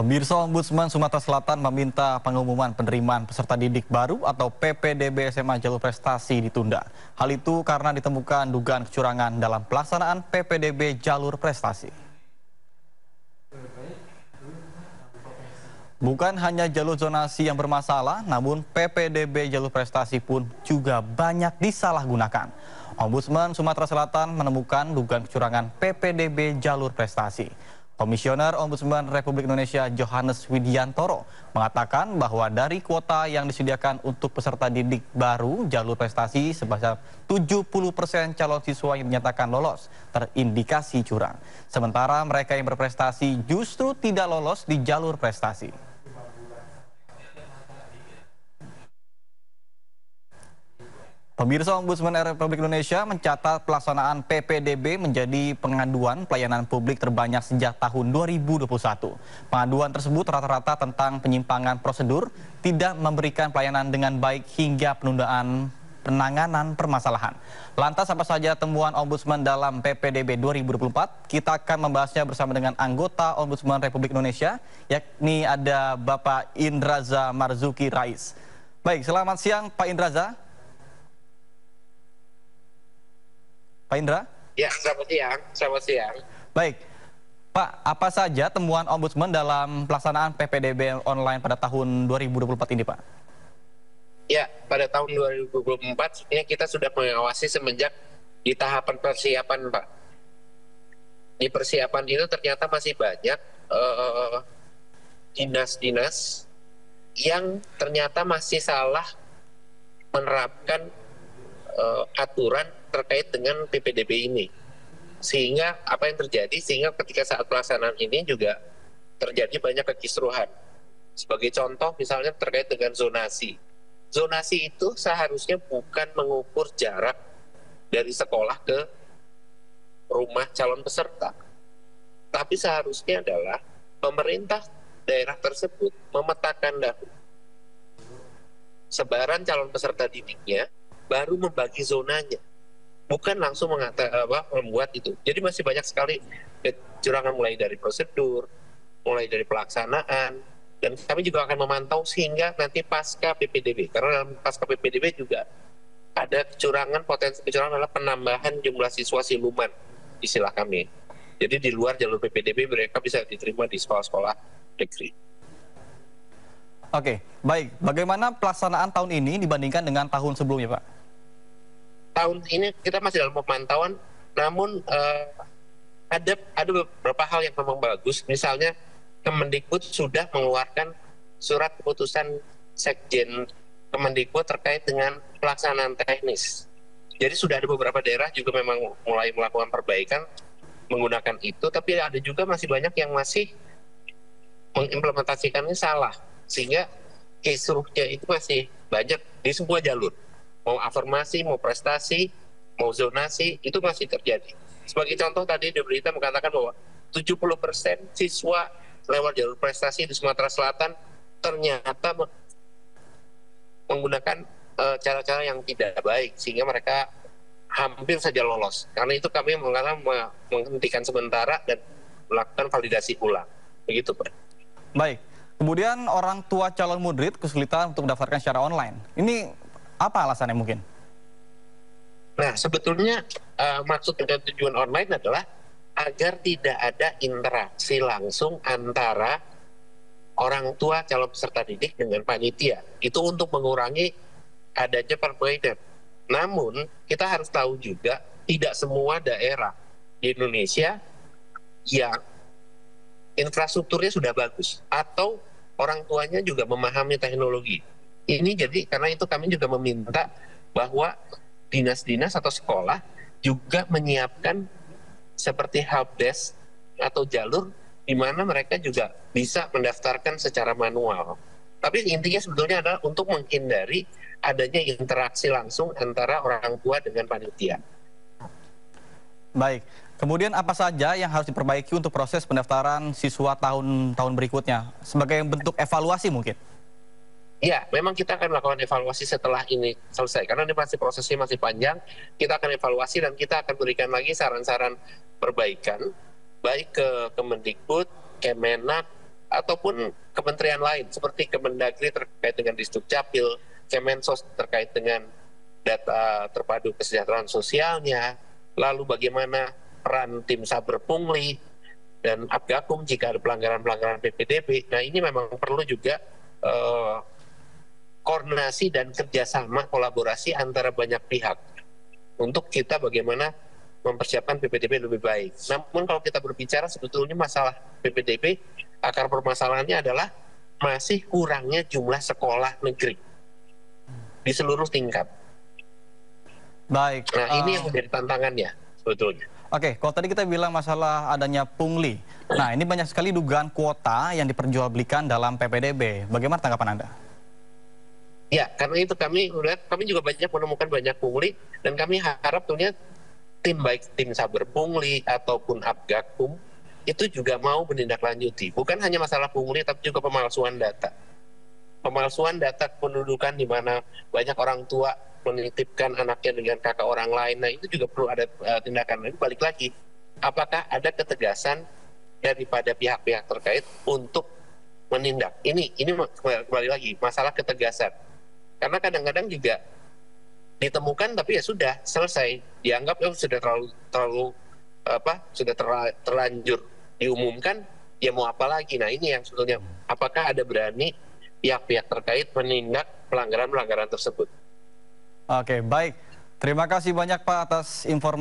Pemirsa, Ombudsman Sumatera Selatan meminta pengumuman penerimaan peserta didik baru atau PPDB SMA Jalur Prestasi ditunda. Hal itu karena ditemukan dugaan kecurangan dalam pelaksanaan PPDB Jalur Prestasi. Bukan hanya jalur zonasi yang bermasalah, namun PPDB Jalur Prestasi pun juga banyak disalahgunakan. Ombudsman Sumatera Selatan menemukan dugaan kecurangan PPDB Jalur Prestasi. Komisioner Ombudsman Republik Indonesia Johannes Widiantoro mengatakan bahwa dari kuota yang disediakan untuk peserta didik baru jalur prestasi sebesar 70% calon siswa yang dinyatakan lolos terindikasi curang. Sementara mereka yang berprestasi justru tidak lolos di jalur prestasi. Pemirsa, Ombudsman Republik Indonesia mencatat pelaksanaan PPDB menjadi pengaduan pelayanan publik terbanyak sejak tahun 2021. Pengaduan tersebut rata-rata tentang penyimpangan prosedur, tidak memberikan pelayanan dengan baik hingga penundaan penanganan permasalahan. Lantas apa saja temuan Ombudsman dalam PPDB 2024? Kita akan membahasnya bersama dengan anggota Ombudsman Republik Indonesia, yakni ada Bapak Indraza Marzuki Rais. Baik, selamat siang Pak Indraza. Pak Indra? Ya, selamat siang. Selamat siang. Baik, Pak, apa saja temuan Ombudsman dalam pelaksanaan PPDB online pada tahun 2024 ini, Pak? Ya, pada tahun 2024 sebenarnya kita sudah mengawasi semenjak di tahapan persiapan, Pak. Di persiapan itu ternyata masih banyak dinas-dinas yang ternyata masih salah menerapkan aturan terkait dengan PPDB ini. Sehingga apa yang terjadi? Sehingga ketika saat pelaksanaan ini juga terjadi banyak kekisruhan. Sebagai contoh misalnya terkait dengan zonasi. Zonasi itu seharusnya bukan mengukur jarak dari sekolah ke rumah calon peserta. Tapi seharusnya adalah pemerintah daerah tersebut memetakan dahulu sebaran calon peserta didiknya, baru membagi zonanya. Bukan langsung membuat itu. Jadi masih banyak sekali kecurangan mulai dari prosedur, mulai dari pelaksanaan, dan kami juga akan memantau sehingga nanti pasca PPDB. Karena dalam pasca PPDB juga ada kecurangan, potensi kecurangan adalah penambahan jumlah siswa siluman, istilah kami. Jadi di luar jalur PPDB mereka bisa diterima di sekolah-sekolah negeri. Oke, baik. Bagaimana pelaksanaan tahun ini dibandingkan dengan tahun sebelumnya, Pak? Tahun ini kita masih dalam pemantauan, namun ada beberapa hal yang memang bagus. Misalnya Kemendikbud sudah mengeluarkan surat keputusan Sekjen Kemendikbud terkait dengan pelaksanaan teknis. Jadi sudah ada beberapa daerah juga memang mulai melakukan perbaikan menggunakan itu, tapi ada juga masih banyak yang masih mengimplementasikannya salah, sehingga kisruhnya itu masih banyak di semua jalur. Mau afirmasi, mau prestasi, mau zonasi, itu masih terjadi. Sebagai contoh tadi di berita mengatakan bahwa 70% siswa lewat jalur prestasi di Sumatera Selatan ternyata menggunakan cara-cara yang tidak baik, sehingga mereka hampir saja lolos. Karena itu kami menghentikan sementara dan melakukan validasi ulang. Begitu, Pak. Baik, kemudian orang tua calon murid kesulitan untuk mendaftarkan secara online. Ini apa alasannya mungkin? Nah, sebetulnya maksud dan tujuan online adalah agar tidak ada interaksi langsung antara orang tua calon peserta didik dengan panitia. Itu untuk mengurangi adanya perbedaan. Namun, kita harus tahu juga tidak semua daerah di Indonesia yang infrastrukturnya sudah bagus atau orang tuanya juga memahami teknologi. Ini jadi karena itu kami juga meminta bahwa dinas-dinas atau sekolah juga menyiapkan seperti helpdesk atau jalur di mana mereka juga bisa mendaftarkan secara manual. Tapi intinya sebetulnya adalah untuk menghindari adanya interaksi langsung antara orang tua dengan panitia. Baik, kemudian apa saja yang harus diperbaiki untuk proses pendaftaran siswa tahun-tahun berikutnya sebagai bentuk evaluasi mungkin? Ya, memang kita akan melakukan evaluasi setelah ini selesai. Karena ini pasti prosesnya masih panjang. Kita akan evaluasi dan kita akan berikan lagi saran-saran perbaikan. Baik ke Kemendikbud, Kemenak, ataupun kementerian lain seperti Kemendagri terkait dengan Disdukcapil, Kemensos terkait dengan data terpadu kesejahteraan sosialnya, lalu bagaimana peran tim saber pungli dan Apgakum jika ada pelanggaran-pelanggaran PPDB. Nah, ini memang perlu juga koordinasi dan kerjasama kolaborasi antara banyak pihak untuk kita bagaimana mempersiapkan PPDB lebih baik. Namun kalau kita berbicara sebetulnya masalah PPDB, akar permasalahannya adalah masih kurangnya jumlah sekolah negeri di seluruh tingkat. Baik. Nah, ini yang menjadi tantangannya sebetulnya. Oke, kalau tadi kita bilang masalah adanya pungli. Nah, ini banyak sekali dugaan kuota yang diperjualbelikan dalam PPDB. Bagaimana tanggapan Anda? Ya, karena itu kami juga banyak menemukan banyak pungli, dan kami harap tentunya baik tim saber pungli ataupun Apgakum itu juga mau menindaklanjuti. Bukan hanya masalah pungli, tapi juga pemalsuan data. Pemalsuan data kependudukan di mana banyak orang tua menitipkan anaknya dengan kakak orang lain. Nah, itu juga perlu ada tindakan. Tapi balik lagi, apakah ada ketegasan daripada pihak-pihak terkait untuk menindak? Ini kembali lagi masalah ketegasan. Karena kadang-kadang juga ditemukan tapi ya sudah selesai, dianggap sudah terlanjur diumumkan, ya mau apa lagi. Nah, ini yang sebetulnya apakah ada berani pihak-pihak terkait menindak pelanggaran-pelanggaran tersebut. Oke, baik. Terima kasih banyak Pak atas informasi.